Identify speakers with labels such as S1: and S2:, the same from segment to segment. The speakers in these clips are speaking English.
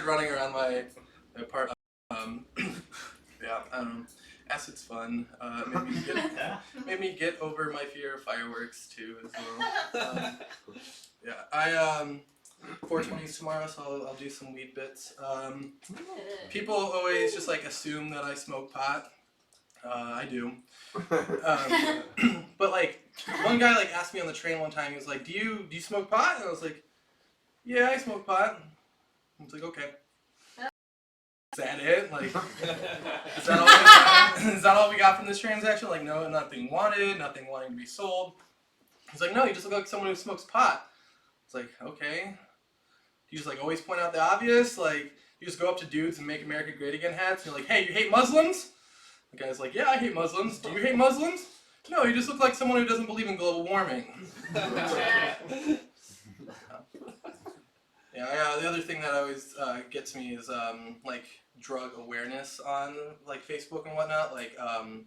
S1: running around my apartment. Yeah, I don't know. Acid's fun. Made me get over my fear of fireworks too as well. Yeah, I 420's tomorrow, so I'll do some weed bits. People always just like assume that I smoke pot. I do. But like one guy like asked me on the train one time. He was like, "Do you smoke pot?" And I was like, "Yeah, I smoke pot." I was like, "Okay." Is that it? Like, is that all we got? Is that all we got from this transaction? Like, no, nothing wanted, nothing wanting to be sold. He's like, "No, you just look like someone who smokes pot." It's like, okay. You just like always point out the obvious. Like, you just go up to dudes and make America great again hats. And you're like, "Hey, you hate Muslims?" The guy's like, "Yeah, I hate Muslims. Do you hate Muslims?" "No, you just look like someone who doesn't believe in global warming." Yeah, the other thing that always gets me is like drug awareness on like Facebook and whatnot. Like I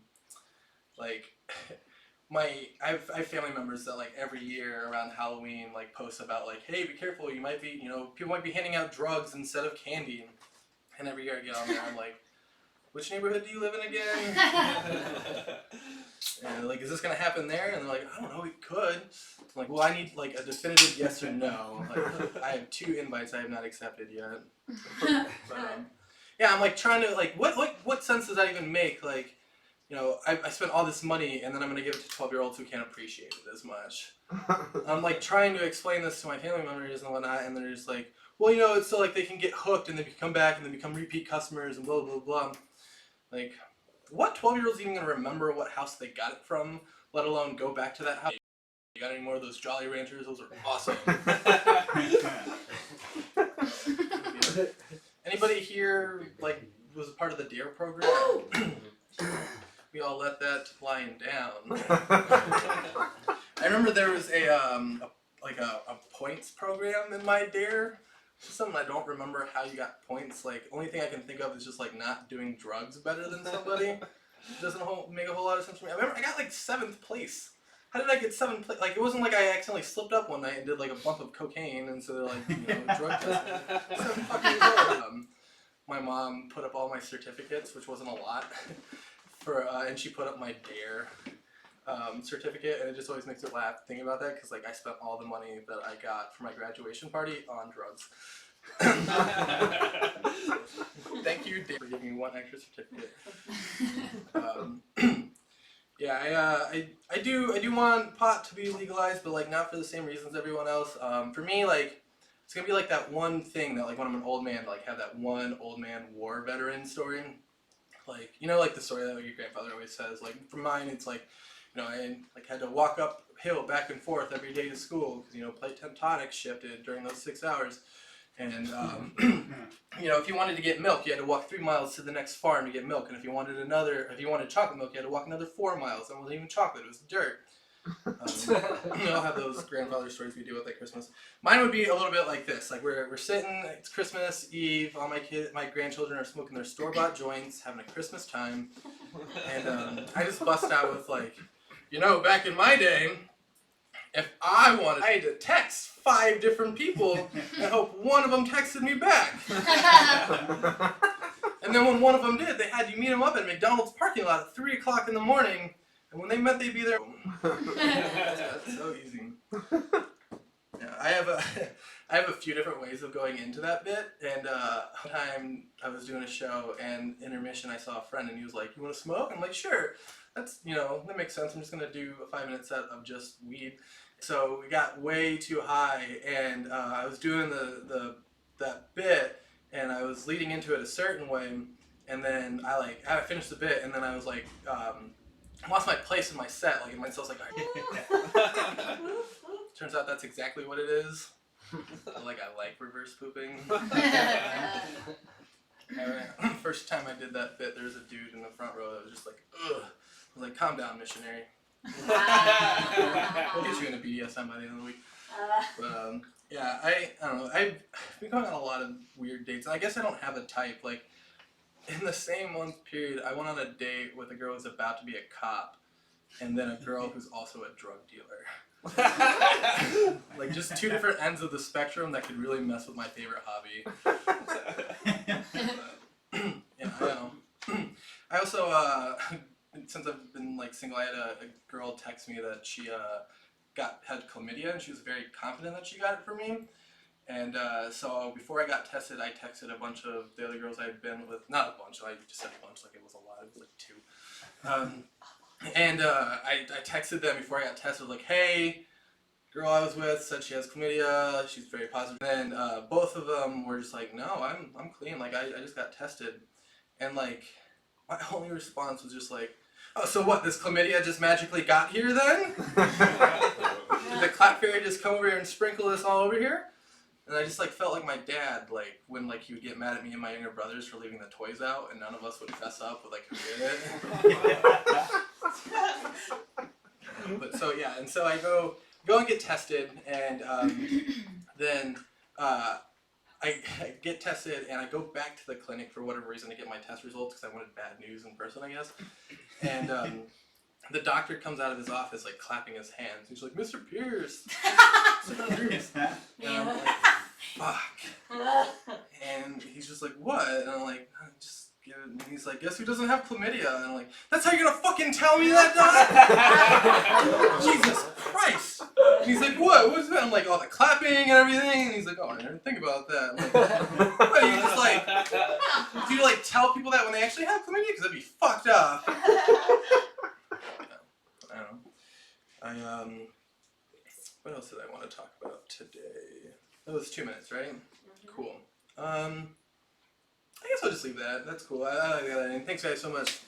S1: have family members that like every year around Halloween like post about like, "Hey, be careful, you might be, people might be handing out drugs instead of candy." And every year I get on there, I'm like, "Which neighborhood do you live in again?" And like, "Is this gonna happen there?" And they're like, "I don't know, it could." I'm like, "Well, I need like a definitive yes or no." Like, I have 2 invites I have not accepted yet. But, yeah, I'm like trying to like, what sense does that even make? Like, I spent all this money and then I'm gonna give it to 12-year-olds who can't appreciate it as much. I'm like trying to explain this to my family members and whatnot, and they're just like, "Well, it's so like they can get hooked and they can come back and they become repeat customers and blah blah blah." Like, what 12-year-old's even gonna remember what house they got it from, let alone go back to that house? You got any more of those Jolly Ranchers? Those are awesome. Anybody here like was a part of the DARE program? We all let that lying down. I remember there was a points program in my DARE. It's something I don't remember how you got points. Like, only thing I can think of is just like not doing drugs better than somebody. It doesn't make a whole lot of sense to me. I remember I got like 7th place. How did I get 7th place? Like, it wasn't like I accidentally slipped up one night and did like a bump of cocaine, and so they're like, drug testing. 7 fucking years old. My mom put up all my certificates, which wasn't a lot, and she put up my DARE certificate, and it just always makes me laugh thinking about that, because like I spent all the money that I got for my graduation party on drugs. Thank you, DARE, for giving me 1 extra certificate. Yeah, I do want pot to be legalized, but like not for the same reasons everyone else. For me, like, it's gonna be like that one thing that like when I'm an old man, like have that one old man war veteran story. Like, like the story that your grandfather always says. Like for mine, it's like, I like had to walk uphill back and forth every day to school because plate tectonics shifted during those 6 hours. And if you wanted to get milk, you had to walk 3 miles to the next farm to get milk. And if you wanted chocolate milk, you had to walk another 4 miles. And it wasn't even chocolate; it was dirt. I'll have those grandfather stories we do with at Christmas. Mine would be a little bit like this. Like we're sitting, it's Christmas Eve. All my grandchildren are smoking their store-bought joints, having a Christmas time, and I just bust out with like, back in my day, if I had to text 5 different people and hope one of them texted me back. And then when one of them did, they had you meet them up at McDonald's parking lot at 3 o'clock in the morning. And when they met, they'd be there. That's so easy. Yeah, I have a few different ways of going into that bit. And one time I was doing a show, and intermission I saw a friend, and he was like, "You want to smoke?" I'm like, "Sure." That's that makes sense. I'm just gonna do a 5-minute set of just weed. So we got way too high, and I was doing that bit, and I was leading into it a certain way, and then I finished the bit, and then I was like. Lost my place in my set, like in my cell's like, turns out that's exactly what it is. I like reverse pooping. First time I did that bit, there was a dude in the front row that was just like, ugh. I was like, "Calm down, missionary." We'll get you into BDSM by the end of the week. But yeah, I don't know. I've been going on a lot of weird dates, and I guess I don't have a type. Like, in the same month period, I went on a date with a girl who's about to be a cop, and then a girl who's also a drug dealer. Like just two different ends of the spectrum that could really mess with my favorite hobby. Yeah, I know. I also, since I've been like single, I had a girl text me that she had chlamydia, and she was very confident that she got it from me. And so before I got tested, I texted a bunch of the other girls I'd been with. Not a bunch, I just said a bunch, like it was a lot. It was like 2. And I texted them before I got tested, like, hey, girl I was with said she has chlamydia. She's very positive. And then both of them were just like, no, I'm clean. Like I just got tested. And like my only response was just like, oh, so what? This chlamydia just magically got here then? Did the clap fairy just come over here and sprinkle this all over here? And I just like felt like my dad, like when like he would get mad at me and my younger brothers for leaving the toys out, and none of us would fess up with like who did it. But so yeah, and so I go and get tested, and then I get tested, and I go back to the clinic for whatever reason to get my test results because I wanted bad news in person, I guess. And the doctor comes out of his office like clapping his hands. He's like, Mr. Pierce. Mr. Pierce. And I'm like, fuck. And he's just like, what? And I'm like, just give it. And he's like, guess who doesn't have chlamydia? And I'm like, that's how you're gonna fucking tell me that, Doc? Jesus Christ. And he's like, what's that? I'm like, oh, the clapping and everything. And he's like, oh, I didn't think about that. I'm like, what, you just like, do you like tell people that when they actually have chlamydia? Because that'd be fucked up. I don't know. What else did I want to talk about today? That was 2 minutes, right? Cool. I guess I'll just leave that. That's cool. I like that. And thanks guys so much.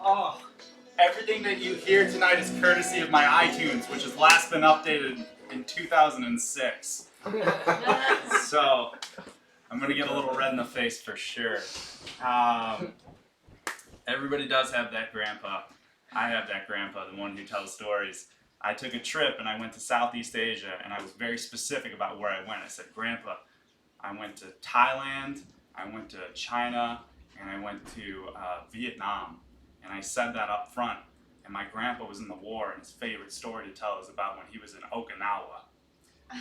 S2: Oh, everything that you hear tonight is courtesy of my iTunes, which has last been updated in 2006. So, I'm going to get a little red in the face for sure. Everybody does have that grandpa. I have that grandpa, the one who tells stories. I took a trip and I went to Southeast Asia, and I was very specific about where I went. I said, Grandpa, I went to Thailand, I went to China, and I went to Vietnam. And I said that up front. And my grandpa was in the war, and his favorite story to tell is about when he was in Okinawa.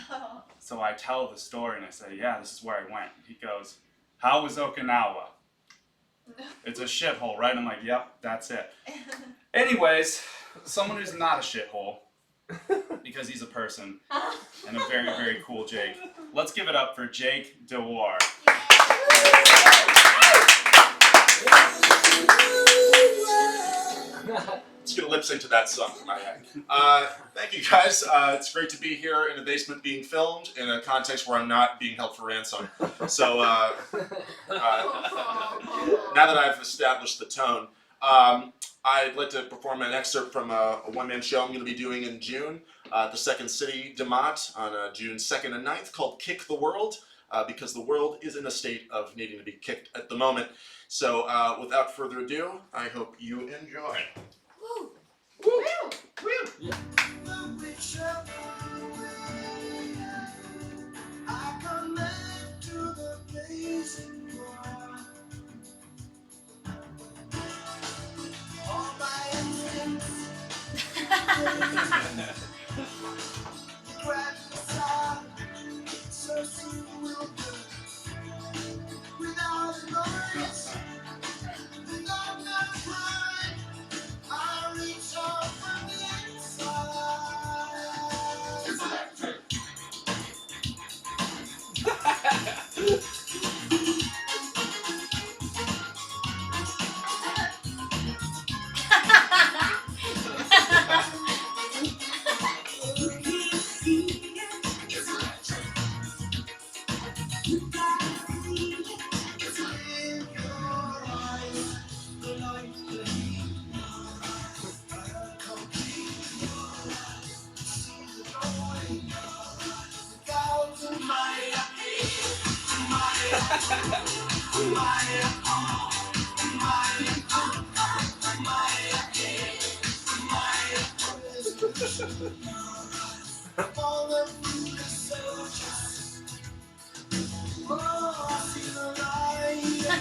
S2: Oh. So I tell the story and I say, yeah, this is where I went. He goes, how was Okinawa? It's a shithole, right? I'm like, yep, that's it. Anyways, someone who's not a shithole, because he's a person, and a very, very cool Jake. Let's give it up for Jake DeWar.
S3: Just gonna lip sync to that song from my end. Thank you guys. It's great to be here in a basement being filmed in a context where I'm not being held for ransom. So now that I've established the tone, I'd like to perform an excerpt from a one-man show I'm going to be doing in June at the Second City DeMott on June 2nd and 9th called Kick the World, because the world is in a state of needing to be kicked at the moment. So without further ado, I hope you enjoy.
S4: Woo!
S3: Woo!
S4: Woo!
S3: Yeah.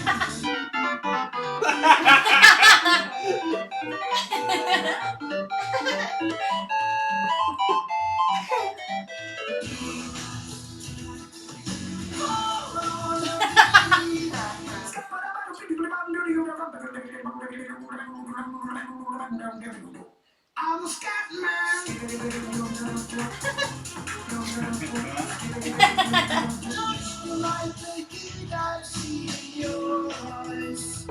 S4: I'm a Like the kid I see in your eyes.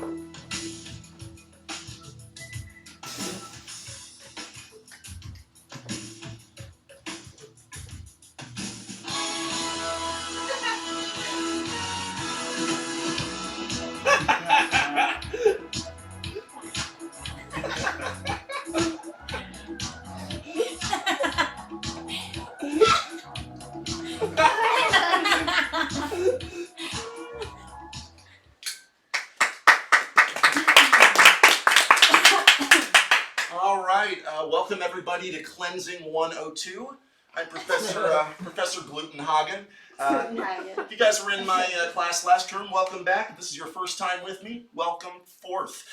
S3: All right, welcome everybody to Cleansing 102. I'm Professor Glutenhagen. If you guys were in my class last term, welcome back. If this is your first time with me, welcome forth.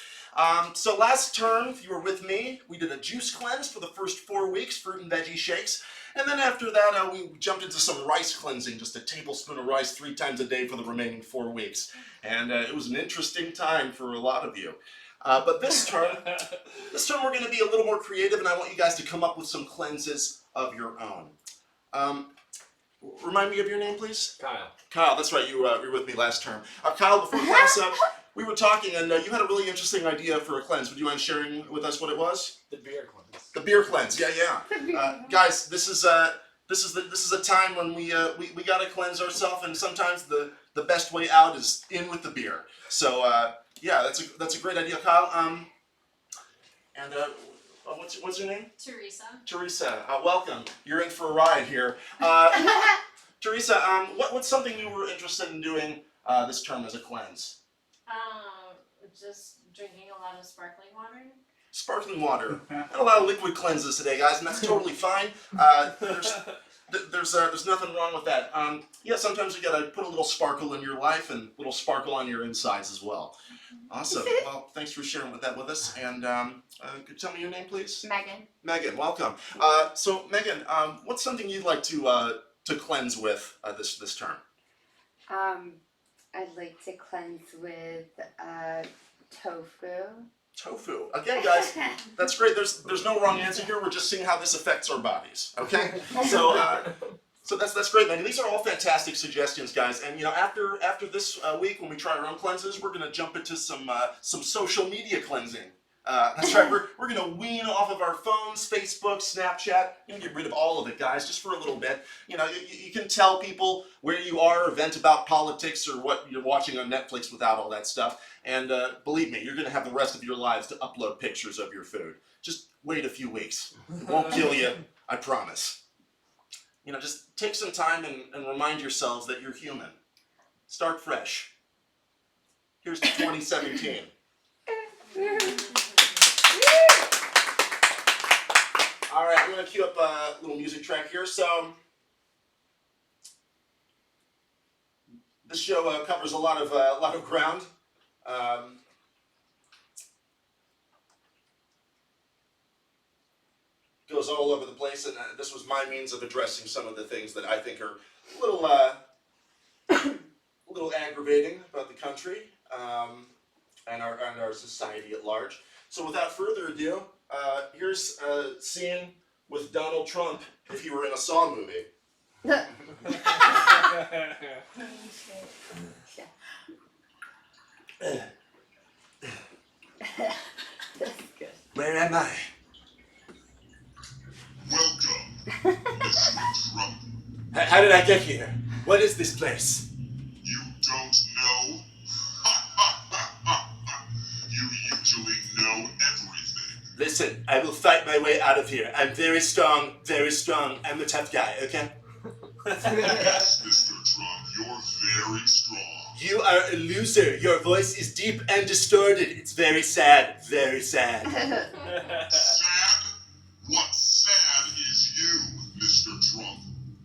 S3: So last term, if you were with me, we did a juice cleanse for the first 4 weeks, fruit and veggie shakes. And then after that, we jumped into some rice cleansing, just a tablespoon of rice 3 times a day for the remaining 4 weeks. And it was an interesting time for a lot of you. But this term we're going to be a little more creative, and I want you guys to come up with some cleanses of your own. Remind me of your name, please?
S5: Kyle.
S3: Kyle, that's right, you were with me last term. Kyle, before class, we were talking, and you had a really interesting idea for a cleanse. Would you mind sharing with us what it was?
S5: The beer cleanse.
S3: The beer cleanse, yeah. Guys, this is a time when we gotta cleanse ourselves, and sometimes the best way out is in with the beer. So yeah, that's a great idea, Kyle. And what's your name?
S6: Teresa.
S3: Teresa, welcome. You're in for a ride here. Teresa, what's something you were interested in doing this term as a cleanse?
S6: Just drinking a lot of sparkling water.
S3: Sparkling water. And a lot of liquid cleanses today, guys, and that's totally fine. There's nothing wrong with that. Yeah, sometimes you gotta put a little sparkle in your life and a little sparkle on your insides as well. Awesome. Well, thanks for sharing that with us. And could you tell me your name, please?
S6: Megan.
S3: Megan, welcome. So Megan, what's something you'd like to cleanse with this term?
S7: I'd like to cleanse with tofu.
S3: Tofu. Again, guys, that's great. There's no wrong answer here. We're just seeing how this affects our bodies. Okay. So that's great, man. These are all fantastic suggestions, guys. And after this week, when we try our own cleanses, we're gonna jump into some social media cleansing. That's right. We're gonna wean off of our phones, Facebook, Snapchat. We're gonna get rid of all of it, guys, just for a little bit. You can tell people where you are, or vent about politics, or what you're watching on Netflix without all that stuff. And believe me, you're gonna have the rest of your lives to upload pictures of your food. Just wait a few weeks. It won't kill you, I promise. Just take some time and remind yourselves that you're human. Start fresh. Here's to 2017. All right, I'm going to cue up a little music track here. So this show covers a lot of ground. Goes all over the place, and this was my means of addressing some of the things that I think are a little aggravating about the country and our society at large. So without further ado, here's a scene with Donald Trump if he were in a Saw movie.
S7: That's good.
S3: Where am I?
S8: Welcome, Mr. Trump.
S3: How did I get here? What is this place?
S8: You don't know? You usually know everything.
S3: Listen, I will fight my way out of here. I'm very strong, very strong. I'm the tough guy, okay?
S8: Yes, Mr. Trump, you're very strong.
S3: You are a loser. Your voice is deep and distorted. It's very sad, very sad.
S8: Sad? What sad is you, Mr. Trump?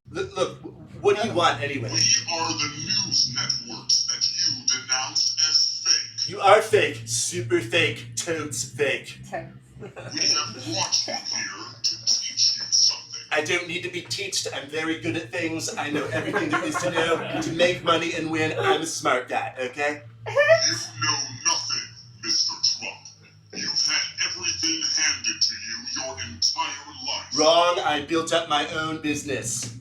S3: Look, what do you want anyway?
S8: We are the news networks that you denounced as
S3: You are fake. Super fake. Totes fake.
S7: Totes.
S8: We have brought you here to teach you something.
S3: I don't need to be teached. I'm very good at things. I know everything there is to know to make money and win. I'm a smart guy, okay?
S8: You know nothing, Mr. Trump. You've had everything handed to you your entire life.
S3: Wrong. I built up my own business.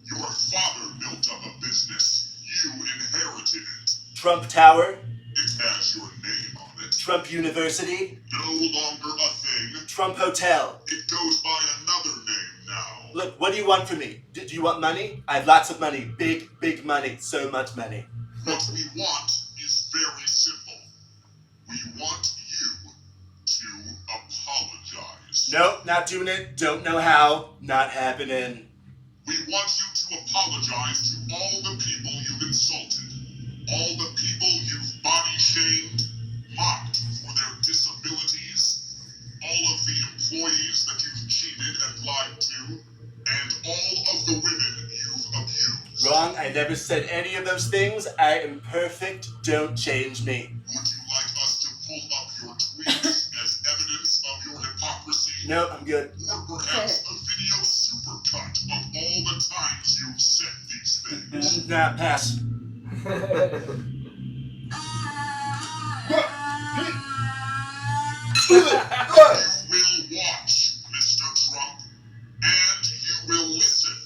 S8: Your father built up a business. You inherited it.
S3: Trump Tower.
S8: It has your name on it.
S3: Trump University.
S8: No longer a thing.
S3: Trump Hotel.
S8: It goes by another name now.
S3: Look, what do you want from me? Do you want money? I have lots of money. Big, big money. So much money.
S8: What we want is very simple. We want you to apologize.
S3: Nope, not doing it. Don't know how. Not happening.
S8: We want you to apologize to all the people you've insulted. All the people you've body shamed, mocked for their disabilities, all of the employees that you've cheated and lied to, and all of the women you've abused.
S3: Wrong. I never said any of those things. I am perfect. Don't change me.
S8: Would you like us to pull up your tweets as evidence of your hypocrisy?
S3: No, I'm good.
S8: Or perhaps a video supercut of all the times you've said these things?
S3: Nah, pass.
S8: You will watch, Mr. Trump, and you will listen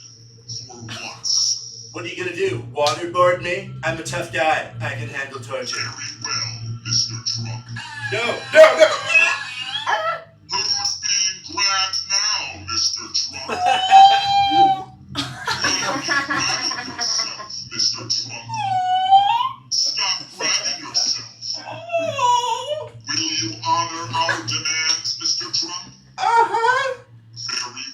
S8: for once.
S3: What are you gonna do? Waterboard me? I'm a tough guy. I can handle torture.
S8: Very well, Mr. Trump.
S3: No, no, no!
S8: Who's being grabbed now, Mr. Trump? Will you grab yourself, Mr. Trump? Stop grabbing yourself. Will you honor our demands, Mr. Trump? Very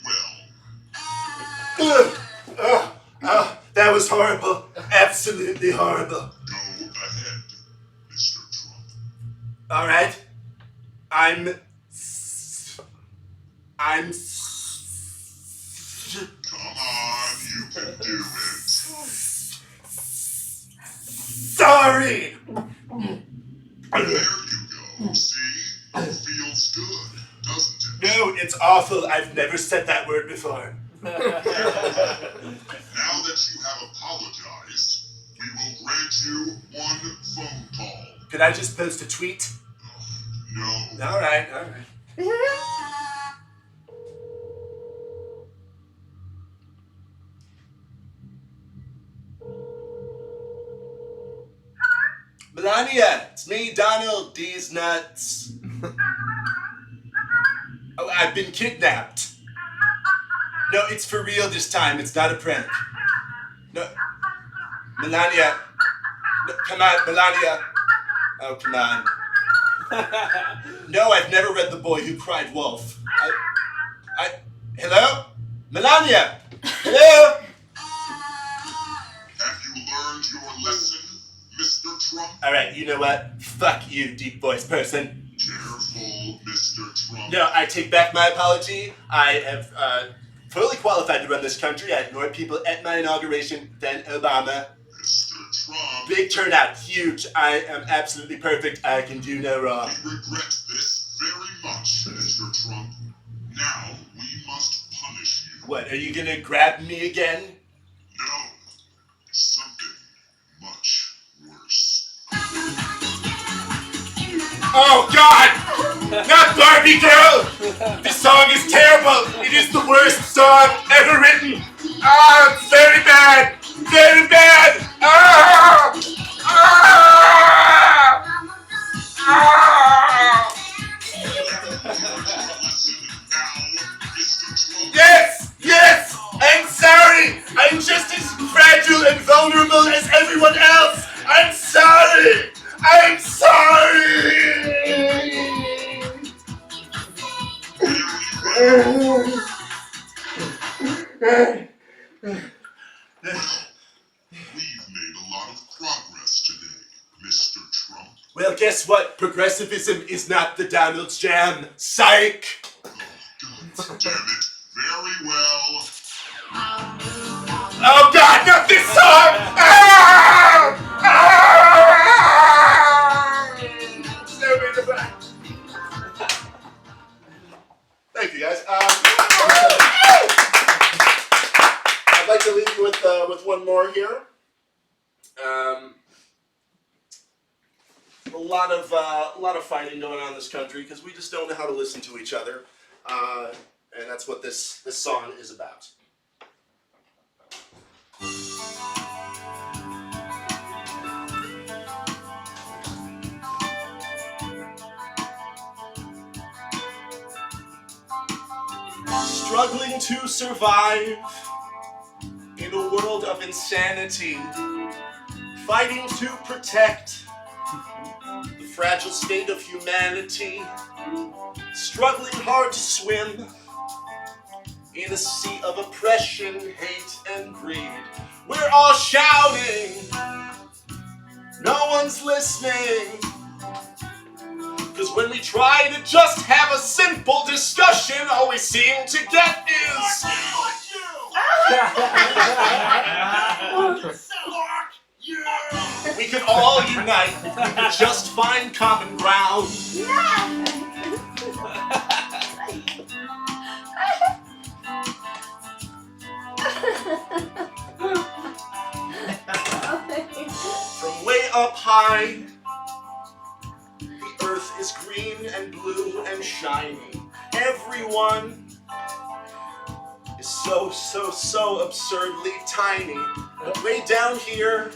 S8: well.
S3: That was horrible. Absolutely horrible.
S8: Go ahead, Mr. Trump.
S3: All right. I'm.
S8: Come on, you can do it.
S3: Sorry.
S8: There you go. See? It feels good, doesn't it?
S3: No, it's awful. I've never said that word before.
S8: Now that you have apologized, we will grant you one phone call.
S3: Could I just post a tweet?
S8: No.
S3: All right. Melania, it's me, Donald. These nuts. Oh, I've been kidnapped. No, it's for real this time. It's not a prank. No, Melania. No, come on, Melania. Oh, come on. No, I've never read The Boy Who Cried Wolf. Hello? Melania! Hello?
S8: Have you learned your lesson, Mr. Trump?
S3: Alright, you know what? Fuck you, deep voice person.
S8: Careful, Mr. Trump.
S3: No, I take back my apology. I have fully qualified to run this country. I had more people at my inauguration than Obama.
S8: Mr. Trump.
S3: Big turnout, huge. I am absolutely perfect. I can do no wrong.
S8: We regret this very much, Mr. Trump. Now, we must punish you.
S3: What, are you gonna grab me again?
S8: No. Something much worse.
S3: Oh God! Not Barbie Girl! This song is terrible! It is the worst song ever written! Ah, it's very bad! Very bad! Ah! Ah! Ah!
S8: Listen now, Mr. Trump.
S3: Yes! Yes! I'm sorry! I'm just as fragile and vulnerable as everyone else! I'm sorry! I'm sorry!
S8: We've made a lot of progress today, Mr. Trump.
S3: Well, guess what? Progressivism is not the Donald's jam. Psych!
S8: God damn it. Very well.
S3: Oh God, not this song! Ah! Ah! Thank you, guys. I'd like to leave you with one more here. A lot of fighting going on in this country because we just don't know how to listen to each other, and that's what this song is about. Struggling to survive in a world of insanity, fighting to protect the fragile state of humanity, struggling hard to swim in a sea of oppression, hate, and greed. We're all shouting, no one's listening. Cause when we try to just have a simple discussion, all we seem to get is we could all unite if we could just find common ground. From way up high, the earth is green and blue and shiny. Everyone is so absurdly tiny. But way down here,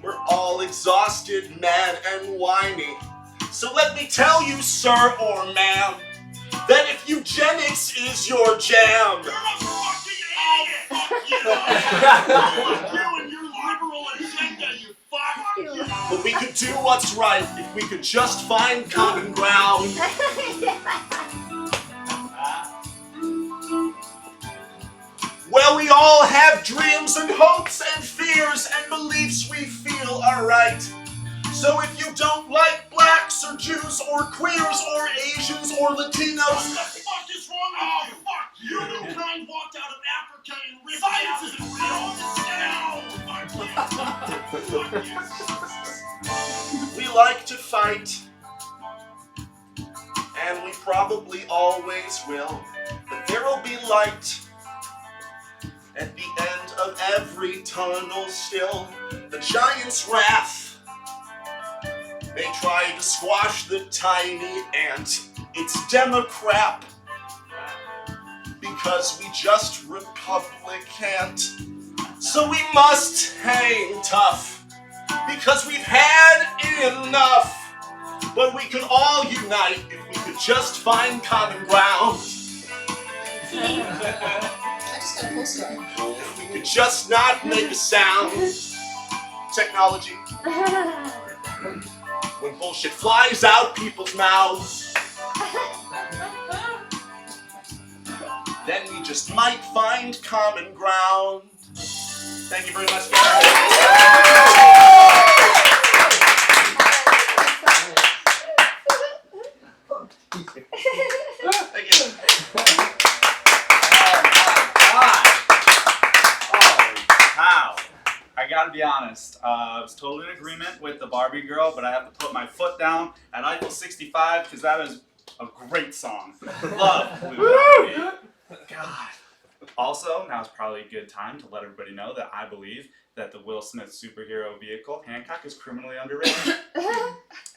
S3: we're all exhausted, mad, and whiny. So let me tell you, sir or ma'am, that if eugenics is your jam, but we could do what's right if we could just find common ground. Well, we all have dreams and hopes and fears and beliefs we feel are right. So if you don't like blacks or Jews or queers or Asians or Latinos,
S8: What the fuck is wrong with you? Fuck you! Humankind walked out of Africa and ripped science isn't real.
S3: we like to fight, and we probably always will. But there will be light at the end of every tunnel still. The giant's wrath may try to squash the tiny ant. It's Democrat because we just Republican. So we must hang tough because we've had enough. But we can all unite if we could just find common ground. If we could just not make a sound. Technology. When bullshit flies out people's mouths, then we just might find common ground. Thank you very much, Thank you.
S2: Wow. I gotta be honest, I was totally in agreement with the Barbie girl, but I have to put my foot down at Eiffel 65 because that is a great song. Love Blue Barbie. God. Also, now's probably a good time to let everybody know that I believe that the Will Smith superhero vehicle, Hancock, is criminally underrated.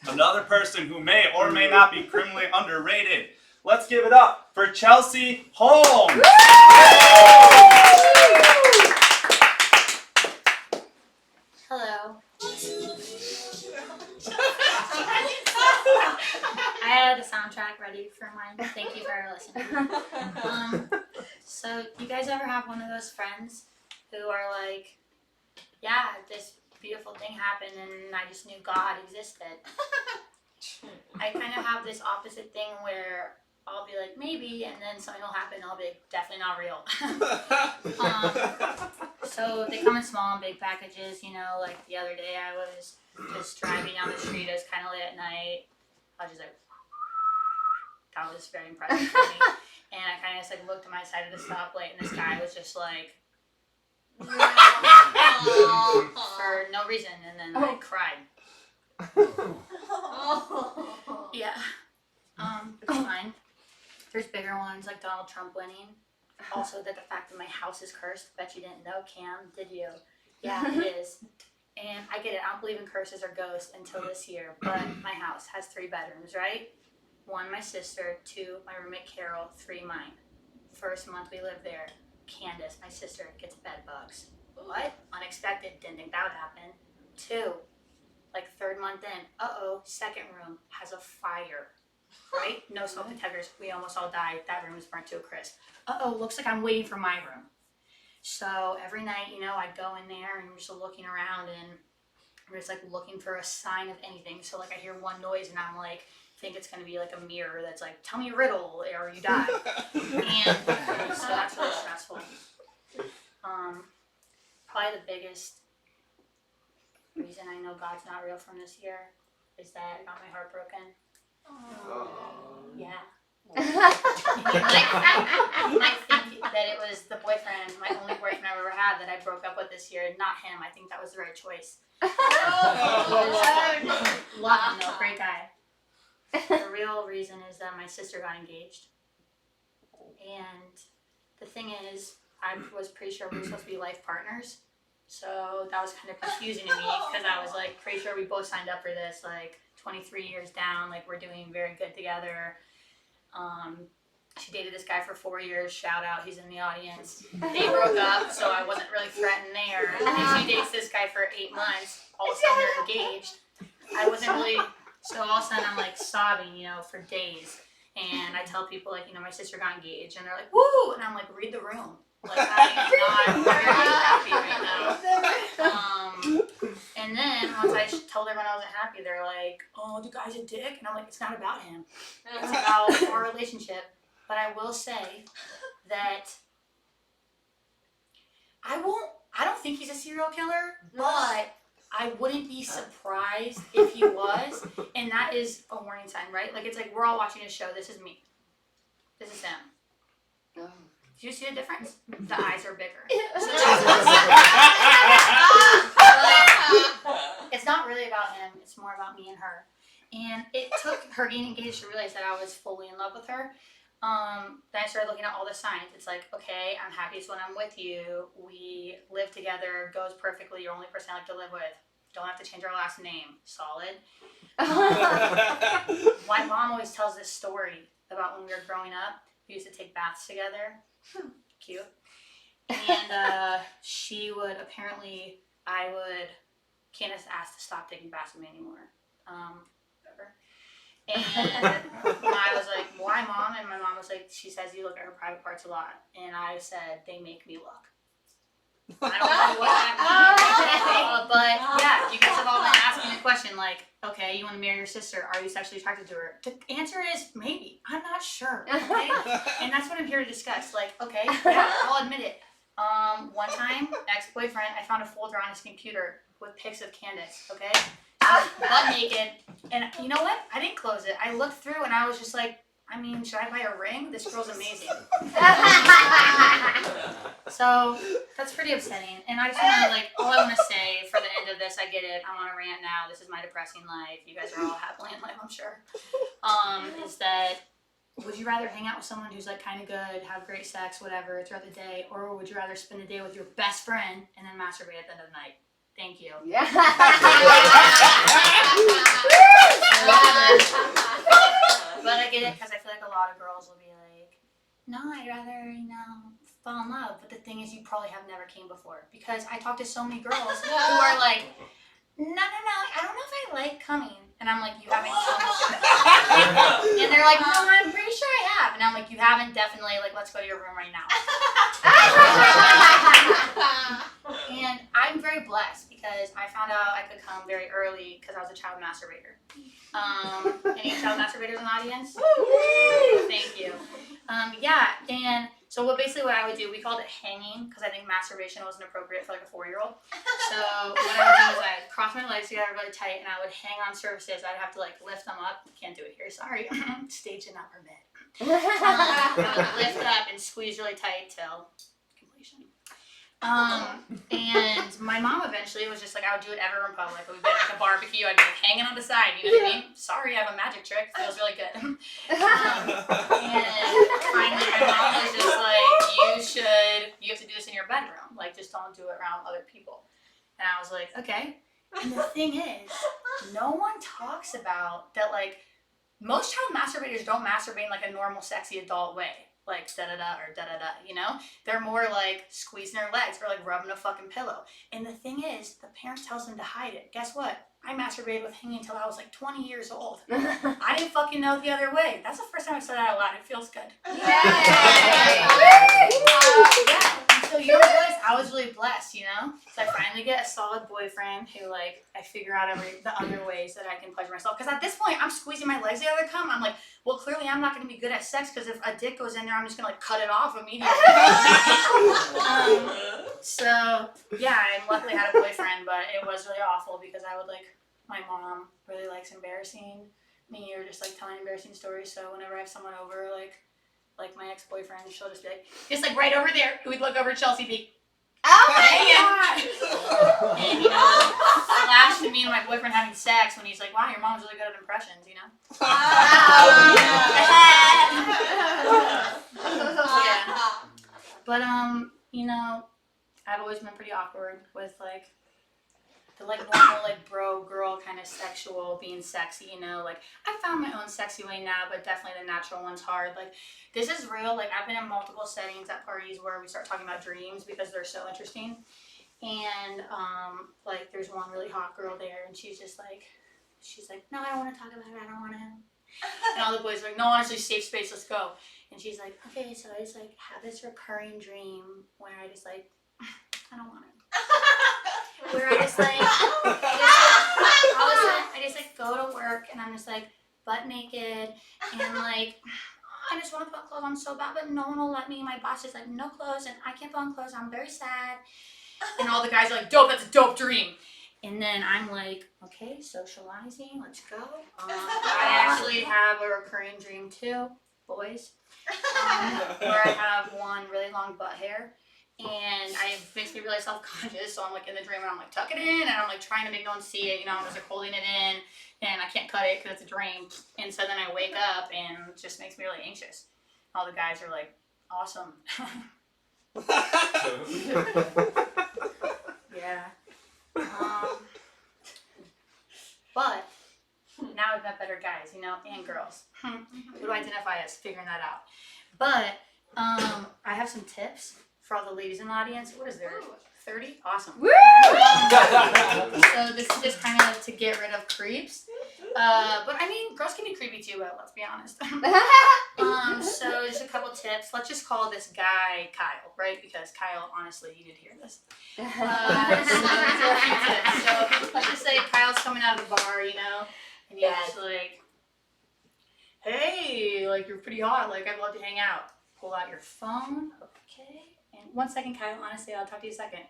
S2: Another person who may or may not be criminally underrated. Let's give it up for Chelsea Holmes.
S6: Hello. I had a soundtrack ready for mine. Thank you for listening. So, you guys ever have one of those friends who are like, yeah, this beautiful thing happened and I just knew God existed? I kind of have this opposite thing where I'll be like, maybe, and then something will happen and I'll be like, definitely not real. So they come in small and big packages, you know, like the other day I was just driving down the street, it was kind of late at night, I was just like, that was very impressive for me. And I kind of just like looked to my side of the stoplight and this guy was just like, for no reason, and then I cried. Yeah. It's fine. There's bigger ones like Donald Trump winning. Also, that the fact that my house is cursed. Bet you didn't know, Cam. Did you? Yeah, it is. And I get it. I don't believe in curses or ghosts until this year. But my house has 3 bedrooms, right? 1, my sister. 2, my roommate Carol. 3, mine. First month we lived there, Candace, my sister, gets bed bugs. What? Unexpected. Didn't think that would happen. 2, like 3rd month in. Second room has a fire. Right? No smoke detectors. We almost all died. That room was burnt to a crisp. Looks like I'm waiting for my room. So every night, I go in there and I'm just looking around and I'm just like looking for a sign of anything. So like I hear one noise and I'm like, think it's gonna be like a mirror that's like, tell me a riddle or you die. And so that's really stressful. Probably the biggest reason I know God's not real from this year is that I got my heart broken. Yeah. You might think that it was the boyfriend, my only boyfriend I've ever had that I broke up with this year. Not him. I think that was the right choice. Love him though, great guy. The real reason is that my sister got engaged. And the thing is, I was pretty sure we were supposed to be life partners. So that was kind of confusing to me because I was like pretty sure we both signed up for this, like 23 years down, like we're doing very good together. She dated this guy for 4 years, shout out, he's in the audience. They broke up, so I wasn't really threatened there. And she dates this guy for 8 months, all of a sudden they're engaged. I wasn't really, so all of a sudden I'm like sobbing, for days. And I tell people like, my sister got engaged and they're like, woo! And I'm like, read the room. Like I am not very happy right now. And then once I told everyone I wasn't happy, they're like, oh, the guy's a dick. And I'm like, it's not about him. It's about our relationship. But I will say that I don't think he's a serial killer, but I wouldn't be surprised if he was. And that is a warning sign, right? Like it's like we're all watching a show. This is me. This is him.
S7: Oh.
S6: Do you see the difference? The eyes are bigger. It's not really about him. It's more about me and her. And it took her getting engaged to realize that I was fully in love with her. Then I started looking at all the signs. It's like, okay, I'm happiest when I'm with you. We live together. Goes perfectly. You're the only person I like to live with. Don't have to change our last name. Solid. My mom always tells this story about when we were growing up. We used to take baths together. Cute. And she would Candace asked to stop taking baths with me anymore. Whatever. And I was like, why, Mom? And my mom was like, she says you look at her private parts a lot. And I said, they make me look. I don't know what that means. But yeah, you guys have all been asking the question like, okay, you want to marry your sister. Are you sexually attracted to her? The answer is maybe. I'm not sure. Okay? And that's what I'm here to discuss. Like, okay, yeah, I'll admit it. One time, ex-boyfriend, I found a folder on his computer with pics of Candace, okay? Butt naked. And you know what? I didn't close it. I looked through and I was just like, I mean, should I buy a ring? This girl's amazing. So that's pretty upsetting. And I just want to all I want to say for the end of this, I get it. I'm on a rant now. This is my depressing life. You guys are all happily in life, I'm sure. Is that, would you rather hang out with someone who's kind of good, have great sex, whatever, throughout the day, or would you rather spend the day with your best friend and then masturbate at the end of the night? Thank you.
S7: Yeah.
S6: But I get it because I feel like a lot of girls will be like, no, I'd rather, fall in love. But the thing is, you probably have never came before. Because I talk to so many girls who are like, no, I don't know if I like coming. And I'm like, you haven't come. And they're like, no, I'm pretty sure I have. And I'm like, you haven't, definitely. Let's go to your room right now. And I'm very blessed because I found out I could come very early because I was a child masturbator. Any child masturbators in the audience? Thank you. And so what I would do, we called it hanging because I think masturbation wasn't appropriate for a 4-year-old. So what I would do is I'd cross my legs together really tight and I would hang on surfaces. I'd have to lift them up. Can't do it here, sorry. Stage did not permit. I would lift up and squeeze really tight till completion. And my mom eventually was just I would do it everywhere in public. We'd be at a barbecue, I'd be hanging on the side, you know what I mean? Sorry, I have a magic trick, feels really good. And was like, okay. And the thing is, no one talks about that, like, most child masturbators don't masturbate in like a normal, sexy adult way. Like da-da-da or da-da-da, you know? They're more like squeezing their legs or like rubbing a fucking pillow. And the thing is, the parents tells them to hide it. Guess what? I masturbated with hanging until I was like 20 years old. I didn't fucking know the other way. That's the first time I said that out loud. It feels good. Yeah. So you realize I was really blessed, you know? So I finally get a solid boyfriend who, like, I figure out the other ways that I can pleasure myself. Because at this point, I'm squeezing my legs the other come. I'm like, well, clearly I'm not going to be good at sex because if a dick goes in there, I'm just going to like cut it off immediately. So yeah, I luckily had a boyfriend, but it was really awful because I would like, my mom really likes embarrassing me or just like telling embarrassing stories. So whenever I have someone over, like my ex-boyfriend, she'll just be like, just like right over there. We'd look over Chelsea, be,
S7: Oh my
S6: and you know, flash to me and my boyfriend having sex when he's like, wow, your mom's really good at impressions, you know? Yeah. But you know, I've always been pretty awkward with like the like normal like bro girl kind of sexual being sexy, you know, like I found my own sexy way now, but definitely the natural one's hard. Like this is real. Like I've been in multiple settings at parties where we start talking about dreams because they're so interesting. And like there's one really hot girl there and she's like, no, I don't want to talk about it, I don't want to. And all the boys are like, no, honestly, safe space, let's go. And she's like, okay, so I just like have this recurring dream where I just like, I don't want it. Where I just like, all of a sudden, I just like go to work and I'm just like butt naked and like, I just want to put clothes on so bad, but no one will let me. My boss is like, no clothes, and I can't put on clothes. I'm very sad. And all the guys are like, dope, that's a dope dream. And then I'm like, okay, socializing, let's go. I actually have a recurring dream too, boys, where I have one really long butt hair. And I makes me really self-conscious, so I'm like in the dream and I'm like tuck it in and I'm like trying to make no one see it, you know, I'm just like holding it in and I can't cut it because it's a dream. And so then I wake up and it just makes me really anxious. All the guys are like, awesome. Yeah. But now I've met better guys, you know, and girls. Who do I identify as? Figuring that out. But I have some tips for all the ladies in the audience. What is there? 30? Awesome.
S7: Woo!
S6: So this is just kind of to get rid of creeps. But I mean, girls can be creepy too, but let's be honest. So just a couple tips. Let's just call this guy Kyle, right? Because Kyle, honestly, you did hear this. So let's just say Kyle's coming out of the bar, you know, and he's just like, hey, like you're pretty hot, like I'd love to hang out. Pull out your phone, okay. And 1 second, Kyle, honestly, I'll talk to you in a second.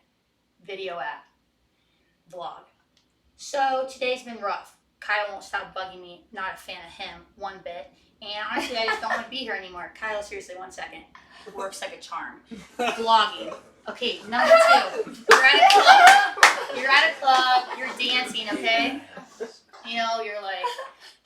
S6: Video app. Vlog. So today's been rough. Kyle won't stop bugging me. Not a fan of him, one bit. And honestly, I just don't want to be here anymore. Kyle, seriously, 1 second. Works like a charm. Vlogging. Okay, number 2. You're at a club. You're dancing, okay? You know, you're like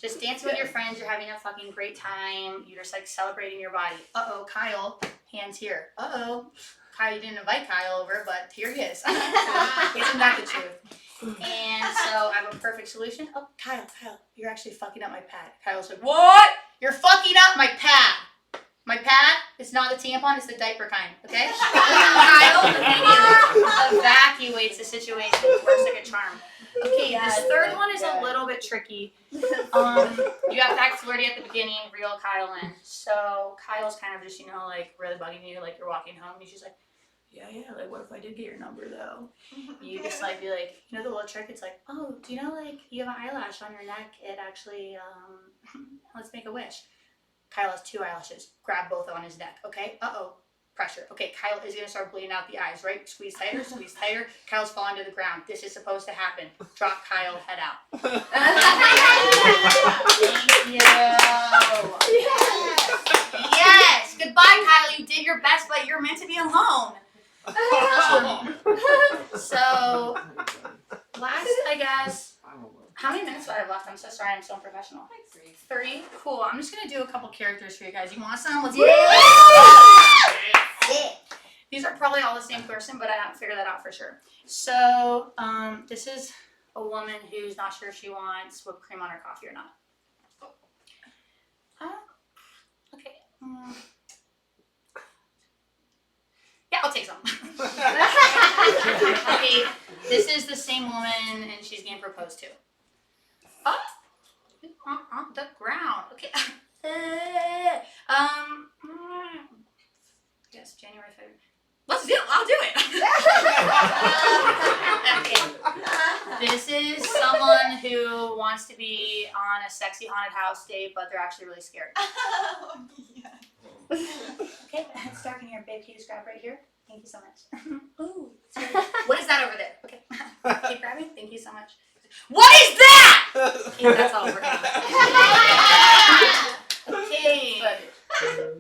S6: just dancing with your friends. You're having a fucking great time. You're just like celebrating your body. Uh-oh, Kyle. Hands here. Uh-oh. Kyle, you didn't invite Kyle over, but here he is. Isn't that the truth? And so I have a perfect solution. Oh, Kyle, you're actually fucking up my pad. Kyle's like, what? You're fucking up my pad. My pad is not the tampon, it's the diaper kind, okay? Kyle immediately evacuates the situation. Works like a charm. Okay, this third one is a little bit tricky. You have to act flirty at the beginning, reel Kyle in. So Kyle's kind of just, you know, like really bugging you, like you're walking home, and he's just like, yeah, like what if I did get your number though? You just like be like, you know the little trick? It's like, oh, do you know like you have an eyelash on your neck? It actually, let's make a wish. Kyle has 2 eyelashes. Grab both on his neck, okay? Uh-oh. Pressure. Okay, Kyle is going to start bleeding out the eyes, right? Squeeze tighter, squeeze tighter. Kyle's falling to the ground. This is supposed to happen. Drop Kyle, head out. Thank you. Yes. Goodbye, Kyle. You did your best, but you're meant to be alone. So, last, I guess. How many minutes do I have left? I'm so sorry. I'm so unprofessional. Like 3. Cool. I'm just going to do a couple characters for you guys. You want some? Let's do it. These are probably all the same person, but I haven't figured that out for sure. So, this is a woman who's not sure if she wants whipped cream on her coffee or not. Okay. Yeah, I'll take some. Okay, this is the same woman, and she's getting proposed to. On the ground. Okay. Yes, January, February. Let's do it. I'll do it. Okay. This is someone who wants to be on a sexy haunted house date, but they're actually really scared. Okay, it's dark in here. Babe, can you just grab right here? Thank you so much. Ooh, what is that over there? Okay, keep grabbing. Thank you so much. What is that? Okay, that's all we're gonna. Okay,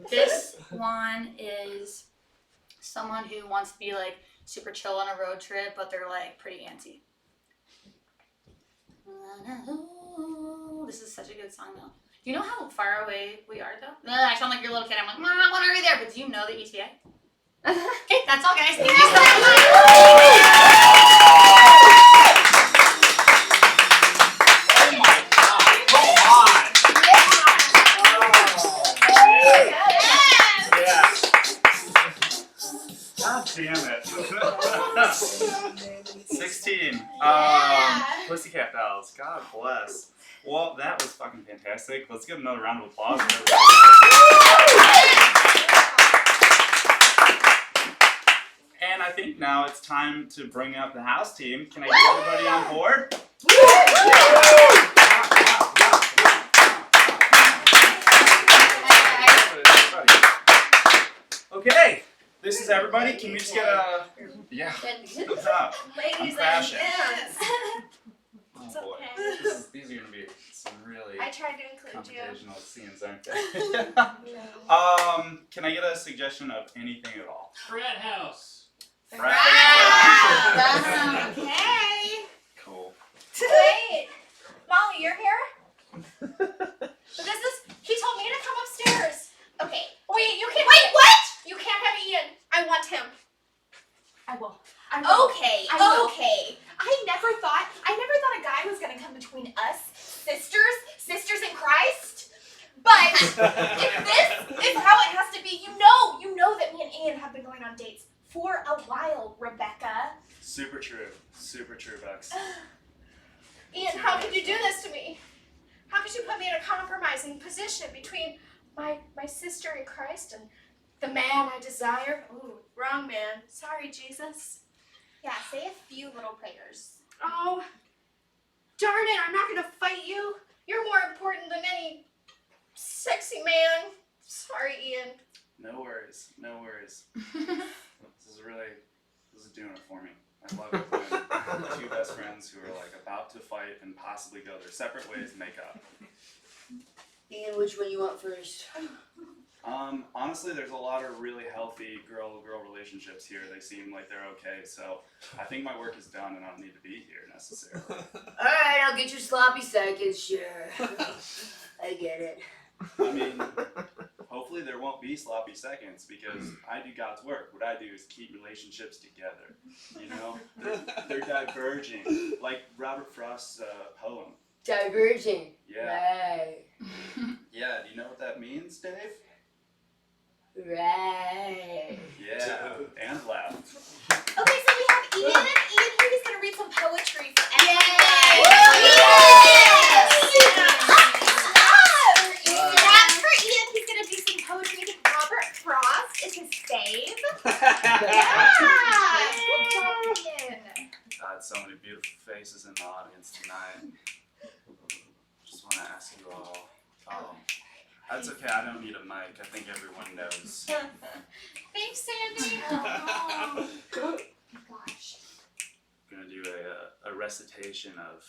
S6: this one is someone who wants to be like super chill on a road trip, but they're like pretty antsy. This is such a good song though. Do you know how far away we are though? I sound like your little kid. I'm like, Mom, when are we there? But do you know the ETA? Okay, that's all, guys. Thank you so
S2: God damn it. 16. Pussycat Dolls. God bless. Well, that was fucking fantastic. Let's give another round of applause for everybody. And I think now it's time to bring up the house team. Can I get everybody on board? Okay, this is everybody. Can we just get a what's up?
S5: Ladies and
S2: crashing.
S5: gents.
S2: Oh
S5: It's
S2: boy,
S5: okay.
S2: these are gonna be some really
S5: I tried to include you.
S2: confrontational scenes, aren't they? Can I get a suggestion of anything at all?
S9: Frat house.
S2: Frat.
S5: Okay.
S2: Cool.
S5: Wait, Molly, you're here? He told me to come upstairs. Okay. Wait, you can't. Wait, what? You can't have Ian. I want him. I will. Okay. Okay. I never thought a guy was gonna come between us, sisters in Christ. But if this is how it has to be, you know that me and Ian have been going on dates for a while, Rebecca.
S2: Super true, Bucks.
S5: Ian, how could you do this to me? How could you put me in a compromising position between my sister in Christ and the man I desire? Ooh, wrong man. Sorry, Jesus.
S10: Yeah, say a few little prayers.
S5: Oh, darn it, I'm not gonna fight you. You're more important than any sexy man. Sorry, Ian.
S2: No worries. This is doing it for me. I love it when two best friends who are like about to fight and possibly go their separate ways make up.
S7: Ian, which one you want first?
S2: Honestly, there's a lot of really healthy girl-girl relationships here. They seem like they're okay, so I think my work is done and I don't need to be here necessarily.
S7: Alright, I'll get you sloppy seconds, sure. I get it.
S2: I mean, hopefully there won't be sloppy seconds because I do God's work. What I do is keep relationships together. You know, they're diverging, like Robert Frost's poem.
S7: Diverging.
S2: Yeah.
S7: Right.
S2: Yeah. Do you know what that means, Dave?
S7: Right.
S2: Yeah. And laugh.
S10: Okay, so we have Ian. Ian here is gonna read some poetry for everyone. That's for Ian. He's gonna do some poetry. Robert Frost is his fave. Yeah. Good job, Ian.
S2: God, so many beautiful faces in the audience tonight. Just want to ask you all. That's okay. I don't need a mic. I think everyone knows.
S10: Thanks, Sandy. Gosh.
S2: I'm gonna do a recitation of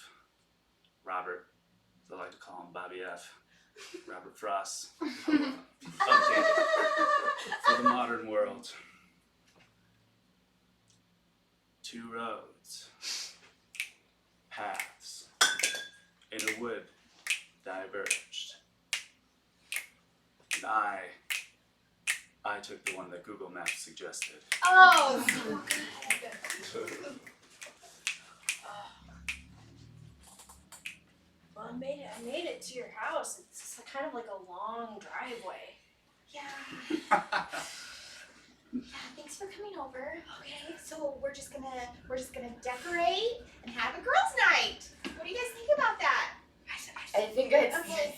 S2: Robert, as I like to call him, Bobby F. Robert Frost. Updated for the modern world. 2 roads, paths, in a wood diverged. And I I took the one that Google Maps suggested.
S5: Oh, so good.
S10: Well, I made it to your house. It's kind of like a long driveway.
S5: Yeah. Thanks for coming over. Okay, so we're just gonna decorate and have a girls' night. What do you guys think about that?
S7: I think it's
S5: Okay.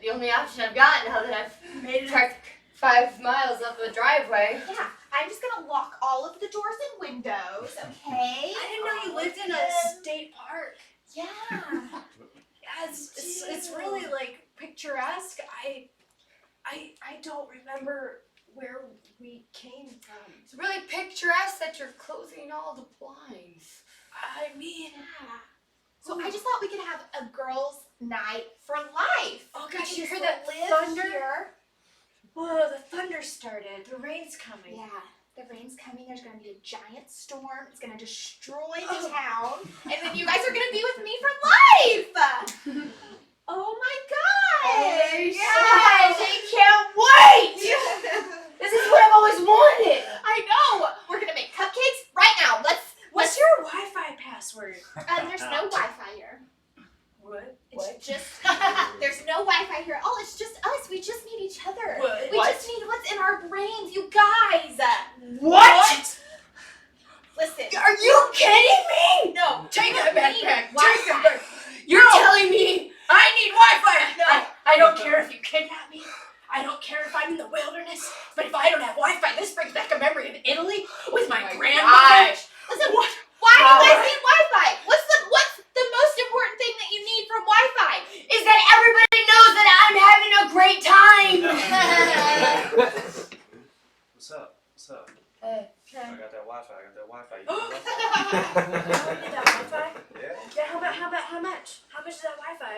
S7: the only option I've got now that I've made it tracked 5 miles up a driveway.
S5: Yeah, I'm just gonna lock all of the doors and windows, okay?
S10: I didn't know you
S5: All
S10: lived
S5: of
S10: in a
S5: them.
S10: state park.
S5: Yeah.
S10: Yeah, it's really like picturesque. I don't remember where we came from.
S7: It's really picturesque that you're closing all the blinds.
S10: I mean,
S5: Yeah. So I just thought we could have a girls' night for life.
S10: oh
S5: We
S10: gosh,
S5: could
S10: you
S5: just
S10: heard that
S5: live
S10: thunder?
S5: here.
S10: Whoa, the thunder started. The rain's coming.
S5: Yeah, the rain's coming. There's gonna be a giant storm. It's gonna destroy the town, and then you guys are gonna be with me for life. Oh my gosh!
S7: Guys, I can't wait! This is what I've always wanted!
S5: I know. We're gonna make cupcakes right now.
S10: What's your Wi-Fi password?
S5: There's no Wi-Fi here.
S10: What?
S5: It's just there's no Wi-Fi here. Oh, it's just us. We just need each other.
S10: What?
S5: We just need what's in our brains, you guys.
S7: What?
S5: Listen.
S7: Are you kidding me?
S5: No.
S7: Take that
S5: we need
S7: backpack. Take
S5: Wi-Fi.
S7: that back. You're telling me I need Wi-Fi?
S5: No.
S10: I don't care if you kidnap me. I don't care if I'm in the wilderness. But if I don't have Wi-Fi, this brings back a memory of Italy with my grandmother.
S5: Listen, why do you guys need Wi-Fi? What's the most important thing that you need from Wi-Fi?
S7: Is that everybody knows that I'm having a great time?
S2: What's up? What's up?
S10: Okay.
S2: I got that Wi-Fi. I got that Wi-Fi. You
S10: Oh,
S2: need
S10: you need that Wi-Fi?
S2: Wi-Fi? Yeah.
S10: Yeah, how much? How much is that Wi-Fi?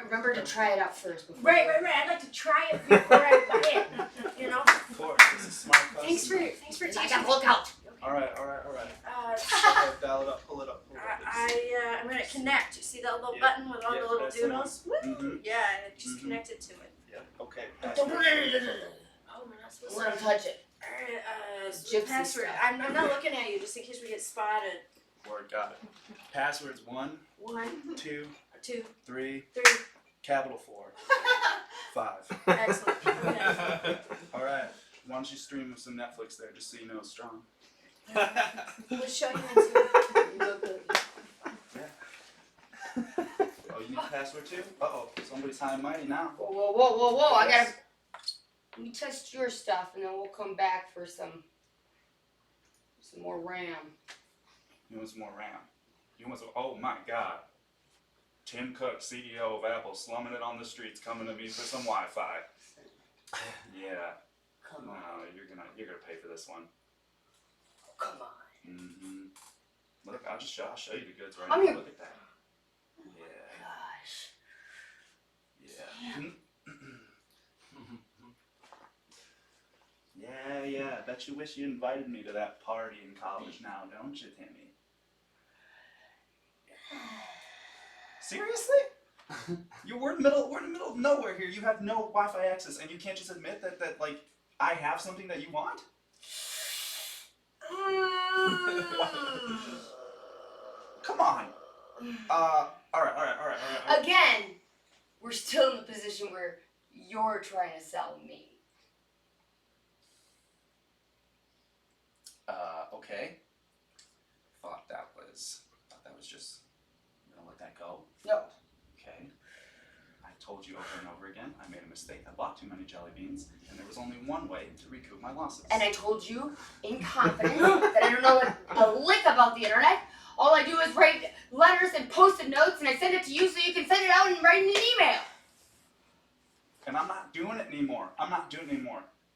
S7: Remember to try it out first. Before
S10: Right. I'd like to try it before I buy it. You know?
S2: Of course. It's a smart customer.
S10: Thanks for
S7: I
S10: teaching
S7: got
S10: me.
S7: look out.
S2: All right.
S10: Uh,
S2: Dial it up. Pull it up.
S10: I'm gonna connect. You see that little
S2: Yeah.
S10: button with all
S2: Yeah,
S10: the little
S2: that's the one.
S10: doodles? Woo!
S2: Mhm.
S10: Yeah, and it just
S2: Mhm.
S10: connected to it.
S2: Yeah. Okay.
S7: Don't
S2: Password.
S10: Oh, we're not supposed
S7: let him touch it.
S10: Alright,
S7: Gypsy
S10: password.
S7: stuff.
S10: I'm not looking at you just in case we get spotted.
S2: Word. Got it. Password's 1,
S10: 1,
S2: 2,
S10: 2,
S2: 3,
S10: 3.
S2: capital 4, 5.
S10: Excellent. Okay.
S2: All right. Why don't you stream some Netflix there, just so you know it's strong.
S10: We'll show you into
S2: Oh, you need a password too? Uh-oh, somebody's high and mighty now.
S7: Whoa. I gotta. Let me test your stuff and then we'll come back for some more RAM.
S2: You want some more RAM? You want some? Oh my God! Tim Cook, CEO of Apple, slumming it on the streets, coming to me for some Wi-Fi. Yeah.
S7: Come
S2: No,
S7: on.
S2: you're gonna pay for this one.
S7: Come on.
S2: Mm-hmm. Look, I'll show you the goods right
S7: I'm
S2: now.
S7: here.
S2: Look at that. Yeah.
S7: Gosh.
S2: Yeah. Yeah. Bet you wish you invited me to that party in college now, don't you, Timmy? Seriously? We're in the middle of nowhere here. You have no Wi-Fi access, and you can't just admit that like I have something that you want. Come on. All right.
S7: Again, we're still in the position where you're trying to sell me.
S2: Okay. Thought that was just. I'm gonna let that go.
S7: No.
S2: Okay. I told you over and over again, I made a mistake. I bought too many jelly beans, and there was only one way to recoup my losses.
S7: And I told you in confidence that I don't know a lick about the internet. All I do is write letters and post-it notes, and I send it to you so you can send it out and write in an email.
S2: And I'm not doing it anymore.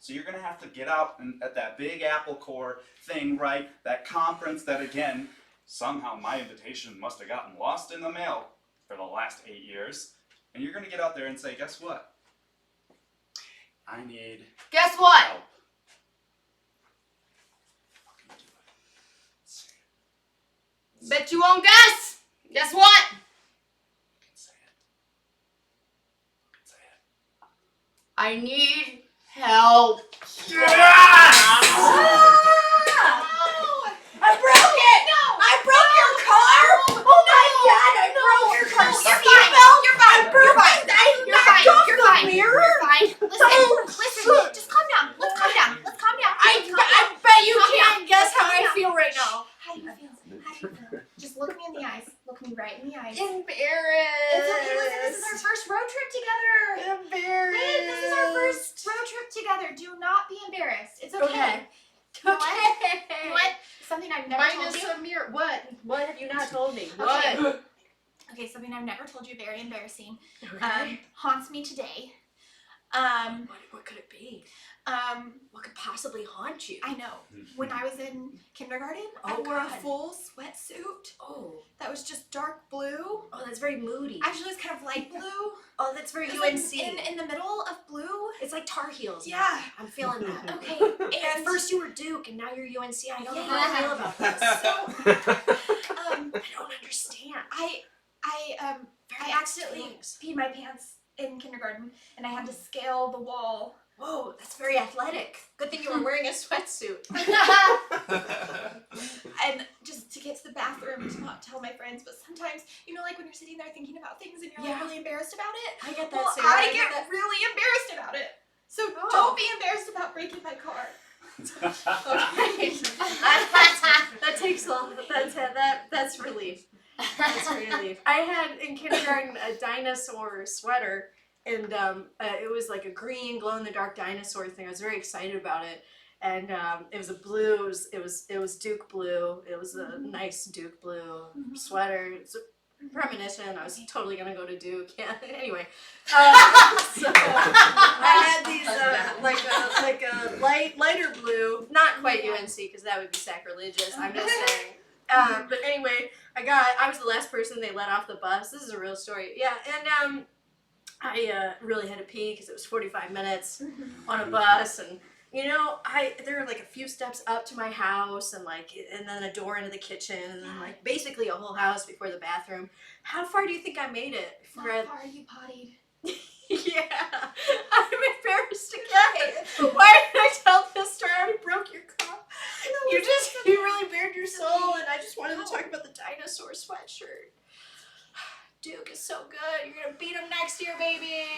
S2: So you're gonna have to get out and at that big Apple Core thing, right? That conference that again, somehow my invitation must have gotten lost in the mail for the last 8 years. And you're gonna get out there and say, guess what? I need
S7: Guess what?
S2: help. Fucking do it. Say it.
S7: Bet you won't guess. Guess what?
S2: Say it. Say it.
S7: I need help.
S10: I broke it! No! I broke your car! Oh my god, I broke your car!
S5: You're fine. You're fine. You're fine. You're fine. You're fine.
S10: mirror?
S5: You're fine. Listen. Just calm down. Let's calm down.
S10: I bet you can't guess how I feel right now.
S5: How do you feel? Just look me in the eyes. Look me right in the eyes.
S10: Embarrassed.
S5: It's okay, listen, this is our first road trip together.
S10: Embarrassed.
S5: Babe, this is our first road trip together. Do not be embarrassed. It's okay.
S10: Okay.
S5: You know what? You know what? Something I've never told
S10: Minus
S5: you.
S10: a mirror. What? What have you not told me?
S5: Okay.
S10: What?
S5: Okay, something I've never told you, very embarrassing.
S10: Okay.
S5: Haunts me today.
S10: What could it be? What could possibly haunt you?
S5: I know. When I was in kindergarten, I
S10: Oh,
S5: wore a
S10: God.
S5: full sweatsuit
S10: Oh.
S5: that was just dark blue.
S10: Oh, that's very moody.
S5: Actually, it was kind of light blue.
S10: Oh, that's very
S5: It was like
S10: UNC.
S5: in the middle of blue.
S10: It's like Tar Heels. now.
S5: Yeah.
S10: I'm feeling that.
S5: Okay.
S10: At
S5: And
S10: first you were Duke, and now you're UNC. I don't know how
S5: Yeah.
S10: I feel about this.
S5: So,
S10: I don't understand.
S5: I accidentally
S10: things.
S5: peed my pants in kindergarten, and I had to scale the wall.
S10: Whoa, that's very athletic. Good thing you were wearing a sweatsuit.
S5: And just to get to the bathroom to not tell my friends, but sometimes, you know, like when you're sitting there thinking about things and you're like
S10: Yeah.
S5: really embarrassed about it.
S10: I get that,
S5: Well,
S10: Sarah.
S5: I
S10: get
S5: get
S10: that.
S5: really embarrassed about it. So
S10: Oh.
S5: don't be embarrassed about breaking my car.
S10: Okay. that takes a lot. That's relief. That's relief. I had in kindergarten a dinosaur sweater, and it was like a green glow in the dark dinosaur thing. I was very excited about it, and it was a blue. It was Duke blue. It was a nice Duke blue sweater. It's a premonition. I was totally gonna go to Duke. Yeah. Anyway, so I had these like a lighter blue, not quite UNC because that would be sacrilegious. I'm just saying. But anyway, I was the last person they let off the bus. This is a real story. Yeah, and I really had to pee because it was 45 minutes on a bus, and you know, there were like a few steps up to my house, and then a door into the kitchen, and then like basically a whole house before the bathroom. How far do you think I made it?
S5: How far you pottied?
S10: Yeah, I'm embarrassed again. Why did I tell this story? I already broke your car. You really bared your soul, and I just wanted to talk about the dinosaur sweatshirt. Duke is so good. You're gonna beat him next year, baby.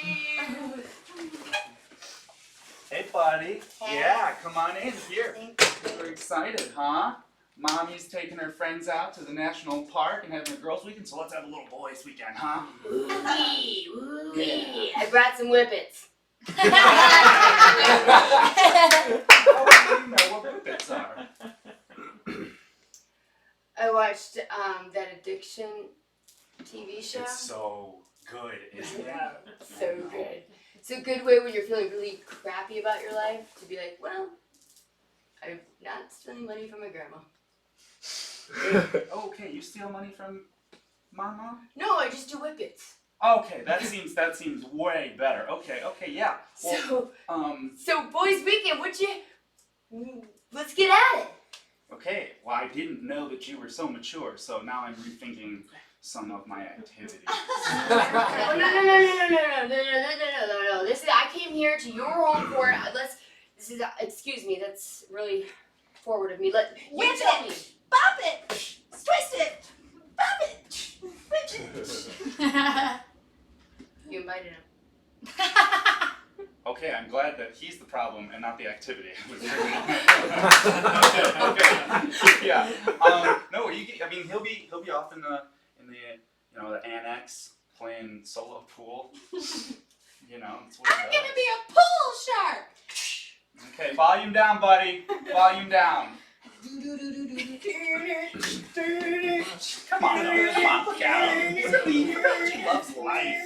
S2: Hey, buddy.
S7: Hey.
S2: Yeah, come on in here.
S7: Thanks.
S2: We're excited, huh? Mommy's taking her friends out to the national park and having a girls' weekend, so let's have a little boys' weekend, huh?
S7: Wee, wee. I brought some whippets.
S2: Oh, you know what whippets are.
S7: I watched that addiction TV show.
S2: It's so good, isn't it?
S7: So good. It's a good way when you're feeling really crappy about your life to be like, well, I'm not stealing money from my grandma.
S2: Okay, you steal money from Mama?
S7: No, I just do whippets.
S2: Okay, that seems way better. Okay, yeah. Well,
S7: So boys' weekend, let's get at it.
S2: okay. Well, I didn't know that you were so mature, so now I'm rethinking some of my activities.
S7: No. This is, I came here to your home court. Excuse me, that's really forward of me. You
S10: Whip
S7: tell
S10: it.
S7: me.
S10: Bop it. Twist it. Bop it. Whip it.
S7: You invited him.
S2: Okay, I'm glad that he's the problem and not the activity. okay. Yeah. No, I mean he'll be off in the the annex playing solo pool. You know, that's what he
S10: I'm
S2: does.
S10: gonna be a pool shark.
S2: Okay, volume down, buddy. Volume down. Come on, look at him. He loves life.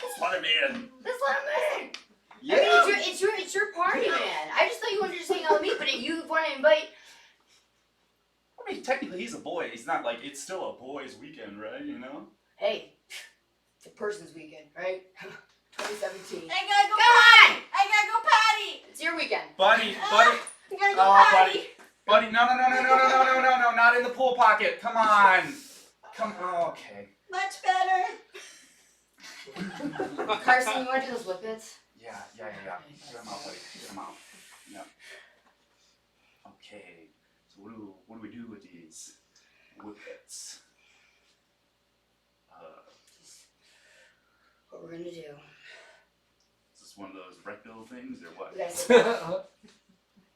S2: Let's let him in.
S7: Let's let him in.
S2: Yeah.
S7: I mean, it's your party, man. I just thought you wanted to just hang out with me, but if you want to invite.
S2: I mean, technically he's a boy. He's not like, it's still a boys' weekend, right? You know?
S7: Hey, it's a person's weekend, right? 2017.
S10: I gotta go.
S7: Come on!
S10: I gotta go potty.
S7: It's your weekend.
S2: Buddy.
S10: I gotta go
S2: Oh,
S10: potty.
S2: Buddy, no, not in the pool pocket. Come on. Okay.
S10: Much better.
S7: Carson, you want to do those whippets?
S2: Yeah. Get them out, buddy. Get them out. Yeah. Okay. So what do we do with these whippets?
S7: What we're gonna do?
S2: Is this one of those Brett Bill things or what?
S7: We gotta sit down.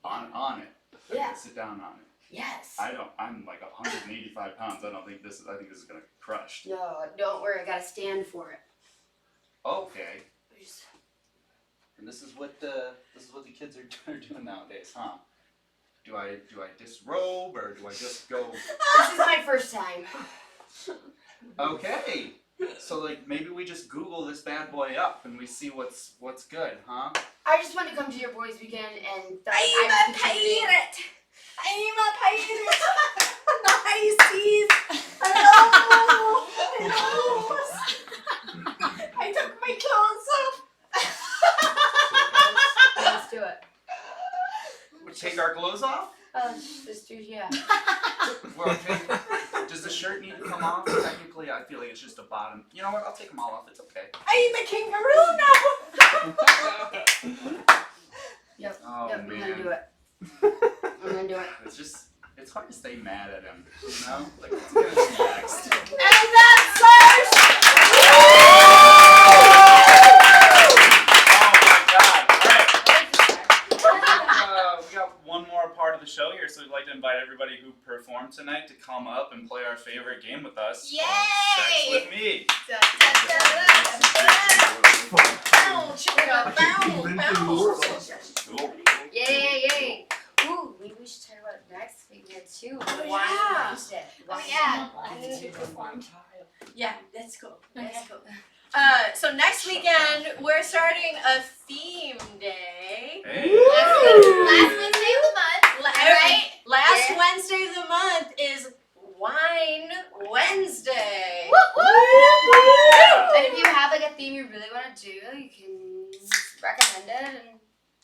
S2: On it. I
S7: Yeah.
S2: gotta sit down on it.
S7: Yes.
S2: I'm like 185 pounds. I think this is gonna crush.
S7: No, don't worry. I gotta stand for it.
S2: Okay. And this is what the kids are doing nowadays, huh? Do I disrobe or do I just go?
S7: This is my first time.
S2: Okay. So like maybe we just Google this bad boy up and we see what's good, huh?
S7: I just want to come to your boys' weekend and
S10: I'm a pirate. Niceties. Hello. I took my clothes off.
S7: Let's do it.
S2: We take our clothes off?
S7: Sisters, yeah.
S2: Well, okay. Does the shirt need to come off? Technically, I feel like it's just a bottom. You know what? I'll take them all off. It's okay.
S10: I'm a kangaroo now.
S7: Yep.
S2: Oh
S7: Yep. I'm
S2: man.
S7: gonna do it. I'm gonna do it.
S2: It's hard to stay mad at him. You know? Like what's gonna be next?
S10: And that's Serge.
S2: We got one more part of the show here, so we'd like to invite everybody who performed tonight to come up and play our favorite game with us.
S5: Yay!
S2: Sex with me. Cool.
S7: Yay! Ooh, maybe we should talk about next weekend too. Why
S10: yeah.
S7: Wednesday?
S5: Oh yeah.
S10: Yeah, that's cool.
S5: Okay.
S10: That's cool. So next weekend we're starting a theme day.
S2: Hey.
S5: Last Wednesday of the month, right?
S10: Last
S7: Yeah.
S10: Wednesday of the month is Wine Wednesday.
S7: And if you have like a theme you really want to do, you can recommend it and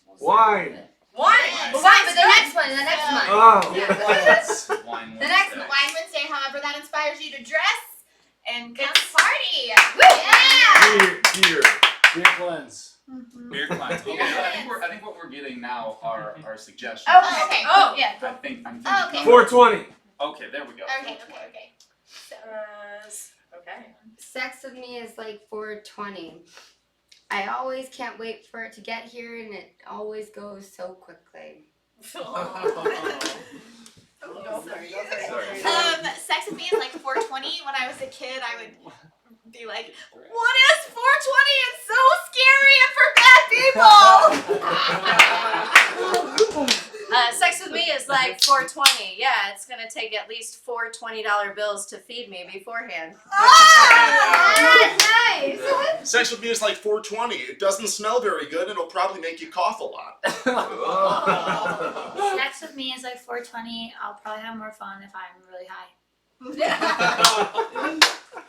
S7: we'll see.
S9: Wine.
S10: Wine.
S7: Well, fine, but the next one, the next month.
S9: Oh.
S7: Yeah.
S2: Wine
S7: The next
S2: Wednesday.
S5: Wine Wednesday, however, that inspires you to dress and come party.
S7: Woo!
S5: Yeah.
S9: Beer. Beer cleanse.
S2: Beer cleanse. Okay, I think what we're getting now are suggestions.
S5: Oh, okay.
S10: Oh.
S5: Yeah.
S2: I'm thinking.
S5: Oh, okay.
S9: 420.
S2: Okay, there we go.
S5: Okay.
S10: Okay.
S7: Sex with me is like 420. I always can't wait for it to get here, and it always goes so quickly.
S5: Sex with me is like 420. When I was a kid, I would be like, "What is 420? It's so scary and for bad people."
S10: Sex with me is like 420. Yeah, it's gonna take at least 4 $20 bills to feed me beforehand.
S5: Nice.
S3: Sex with me is like 420. It doesn't smell very good, and it'll probably make you cough a lot.
S6: Sex with me is like 420. I'll probably have more fun if I'm really high.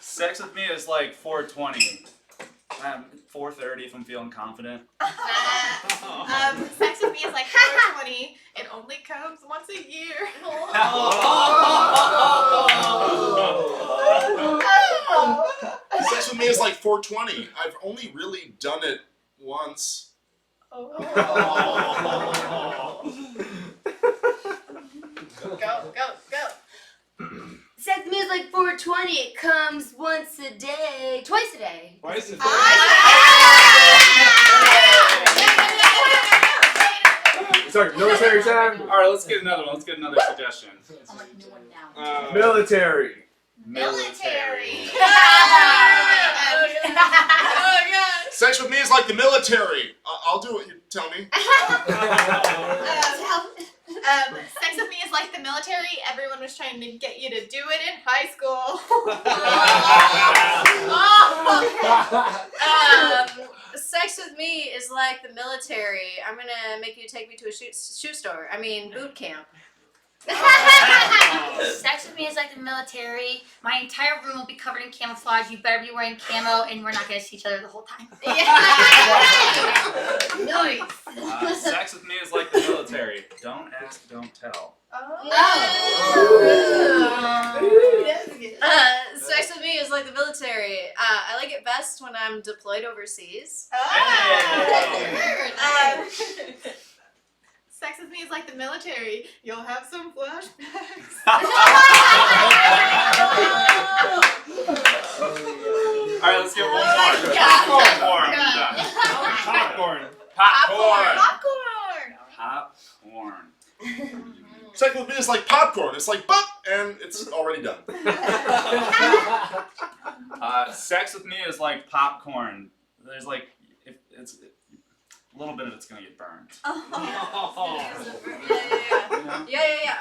S2: Sex with me is like 420. 4:30 if I'm feeling confident.
S5: Sex with me is like 420. It only comes once a year.
S3: Sex with me is like 420. I've only really done it once.
S5: Go.
S7: Sex with me is like 420. It comes once a day, twice a day.
S9: Twice a day. Sorry, military time.
S2: All right, let's get another one. Let's get another suggestion.
S6: I'm like new one now.
S9: Military.
S5: Military.
S3: Sex with me is like the military. I'll do what you tell me.
S5: Sex with me is like the military. Everyone was trying to get you to do it in high school.
S10: Sex with me is like the military. I'm gonna make you take me to a shoe store. I mean, boot camp.
S6: Sex with me is like the military. My entire room will be covered in camouflage. You better be wearing camo, and we're not gonna see each other the whole time.
S7: Nice.
S2: Sex with me is like the military. Don't ask, don't tell.
S10: Sex with me is like the military. I like it best when I'm deployed overseas.
S2: Hey.
S5: Sex with me is like the military. You'll have some flashbacks.
S2: Alright, let's get one more.
S5: God.
S2: One more. I'm done.
S9: Popcorn.
S2: Popcorn.
S5: Popcorn.
S2: Popcorn.
S3: Sex with me is like popcorn. It's like but, and it's already done.
S2: Sex with me is like popcorn. There's like, if it's a little bit of it's gonna get burned.
S10: Yeah.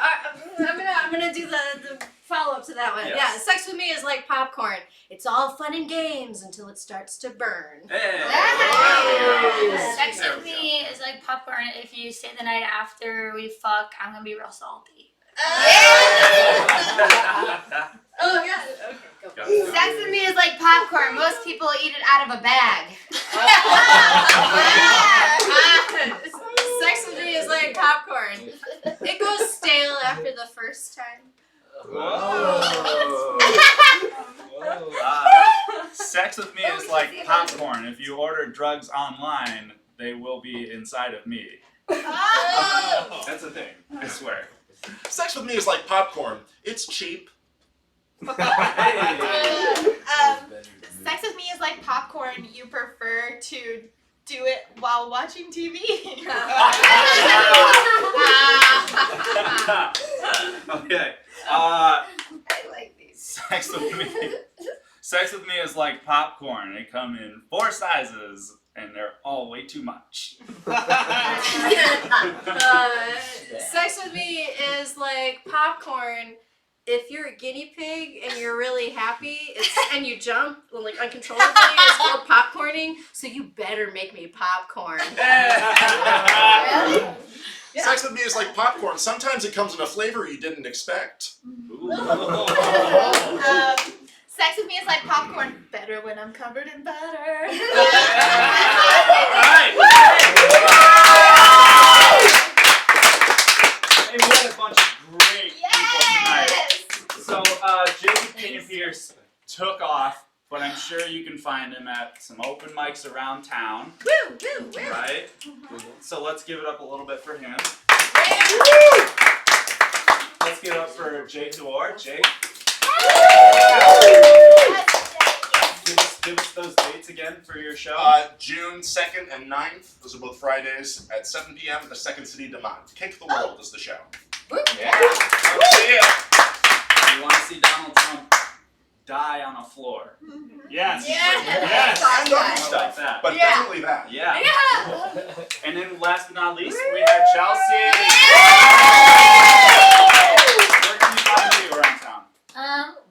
S10: I'm gonna do the follow up to that one.
S2: Yes.
S10: Yeah, sex with me is like popcorn. It's all fun and games until it starts to burn.
S2: Hey.
S6: Sex
S2: There
S6: with
S2: we go.
S6: me is like popcorn. If you stay the night after we fuck, I'm gonna be real salty.
S10: Oh yeah. Okay, go.
S2: Go.
S7: Sex with me is like popcorn. Most people eat it out of a bag.
S10: Sex with me is like popcorn. It goes stale after the first time.
S2: Sex with me is like popcorn. If you order drugs online, they will be inside of me. That's a thing. I swear.
S3: Sex with me is like popcorn. It's cheap.
S5: Sex with me is like popcorn. You prefer to do it while watching TV.
S2: Okay.
S7: I like these.
S2: Sex with me. Sex with me is like popcorn. They come in 4 sizes, and they're all way too much.
S10: Sex with me is like popcorn. If you're a guinea pig and you're really happy and you jump like uncontrollably, it's called popcorning. So you better make me popcorn.
S3: Sex with me is like popcorn. Sometimes it comes in a flavor you didn't expect.
S5: Sex with me is like popcorn. Better when I'm covered in butter.
S2: Hey, we had a bunch of great people tonight. So, Jacob King Pierce took off, but I'm sure you can find him at some open mics around town.
S10: Woo, woo, woo.
S2: Right? So let's give it up a little bit for him. Let's give it up for Jake Dewar. Jake. Give us those dates again for your show.
S3: June 2nd and 9th. Those are both Fridays at 7 p.m. at the Second City Demont. Kick the World is the show.
S2: Yeah. You want to see Donald Trump die on a floor? Yes.
S5: Yes.
S3: And other
S2: Stuff
S3: stuff.
S2: like that.
S3: But definitely that.
S2: Yeah. And then last but not least, we have Chelsea. Where can you find you around town?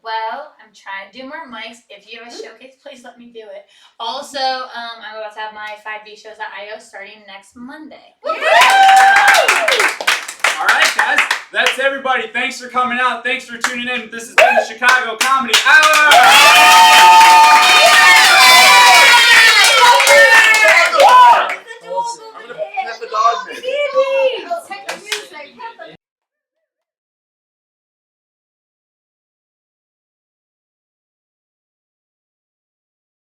S6: Well, I'm trying to do more mics. If you have a showcase, please let me do it. Also, I'm about to have my 5B shows at IO starting next Monday.
S2: All right, guys. That's everybody. Thanks for coming out. Thanks for tuning in. This has been the Chicago Comedy Hour.